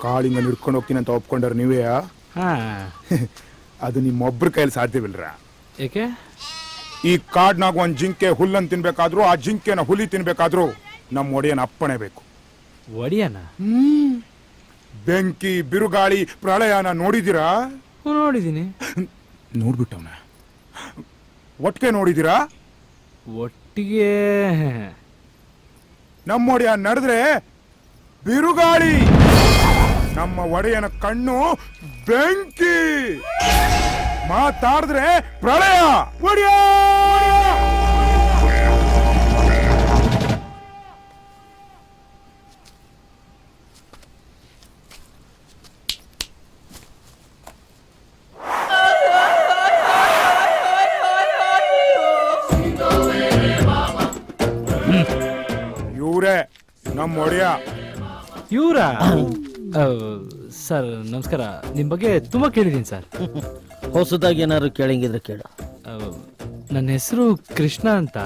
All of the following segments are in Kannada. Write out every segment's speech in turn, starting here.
ಕಾಳಿಂಗ ಹಿಡ್ಕೊಂಡು ಹೋಗ್ತೀನಿ ಅಂತ ಒಪ್ಕೊಂಡ್ರೆ ನೀವೇ ಅದು ನಿಮ್ಮೊಬ್ರ ಕೈಯಲ್ಲಿ ಸಾಧ್ಯವಿಲ್ರ. ಏಕೆ? ಈ ಕಾಡ್ನಾಗ ಒಂದ್ ಜಿಂಕೆ ಹುಲ್ಲನ್ನು ತಿನ್ಬೇಕಾದ್ರು ಆ ಜಿಂಕೆನ ಹುಲಿ ತಿನ್ಬೇಕಾದ್ರು ನಮ್ಮ ಒಡೆಯನ ಅಪ್ಪಣೆ ಬೇಕು. ಒಡೆಯನ? ಬೆಂಕಿ ಬಿರುಗಾಳಿ ಪ್ರಳಯನ ನೋಡಿದಿರಾ? ನೋಡಿದೀನಿ. ನೋಡ್ಬಿಟ್ಟವನ ಒಟ್ಟಿಗೆ ನೋಡಿದಿರಾ? ಒಟ್ಟಿಗೆ. ನಮ್ಮ ಒಡೆಯ ನಡೆದ್ರೆ ಬಿರುಗಾಳಿ, ನಮ್ಮ ಒಡೆಯನ ಕಣ್ಣು ಬೆಂಕಿ, ಮಾತಾಡಿದ್ರೆ ಪ್ರಳಯ. ಒಡೆಯ ಇವ್ರೇ ನಮ್ಮ ಒಡೆಯ. ಇವ್ರ? ಸರ್ ನಮಸ್ಕಾರ. ನಿಮ್ ಬಗ್ಗೆ ತುಂಬಾ ಕೇಳಿದೀನಿ ಸರ್. ಹೊಸದಾಗಿ ಏನಾದ್ರು ಕೇಳಂಗಿದ್ರೆ ಕೇಳು. ನನ್ನ ಹೆಸರು ಕೃಷ್ಣ ಅಂತ.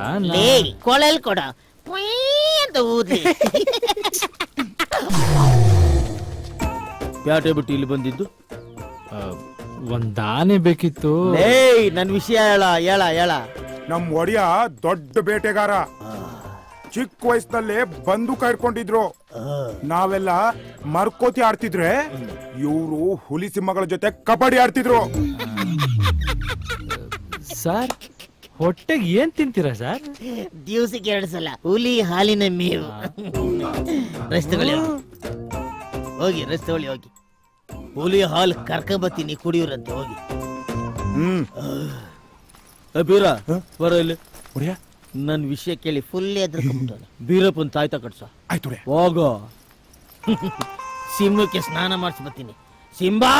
ಕೊಳಲ್ ಕೊಡ ಪ್ಯಾಟೆ ಬಿಟ್ಟು ಇಲ್ಲಿ ಬಂದಿದ್ದು? ಒಂದ್ ಆನೆ ಬೇಕಿತ್ತು. ನನ್ ವಿಷಯ ಹೇಳ. ನಮ್ ಒಡೆಯ ದೊಡ್ಡ ಬೇಟೆಗಾರ. ಚಿಕ್ಕ ವಯಸ್ಸಿನಲ್ಲೇ ಬಂದೂಕ ಹಿಡ್ಕೊಂಡಿದ್ರು. ನಾವೆಲ್ಲ ಮರ್ಕೋತಿ ಆಡ್ತಿದ್ರೆ ಇವರು ಹುಲಿ ಸಿಂಹಗಳ ಜೊತೆ ಕಬಡ್ಡಿ ಆಡ್ತಿದ್ರು. ಸರ್ ಹೊಟ್ಟೆಗೆ ಏನ್ ತಿಂತೀರಾ ಸರ್? ದಿವಸಕ್ಕೆ 2 ಸಲ ಹುಲಿ ಹಾಲಿನ ಮೇವು. ರಸ್ತೆ ಹೋಗಿ ಹುಲಿ ಹಾಲು ಕರ್ಕೊಂಬತ್ತೀನಿ, ಕುಡಿಯೋರಂತೆ ಹೋಗಿ. ಬೀರ ಬರ ಇಲ್ಲಿ. ನನ್ ವಿಷಯ ಕೇಳಿ ಫುಲ್ ಎದ್ರಕೊಂಡ್ಬಿಟ್ಟಾನೆ. ಬೀರಪ್ಪನ್ ತಾಯ್ತ ಕಟ್ಸ. ಆಯ್ತು ಹೋಗೋ. ಸಿಂಹಕ್ಕೆ ಸ್ನಾನ ಮಾಡಿಸ್ಬತ್ತೀನಿ. ಸಿಂಬಾ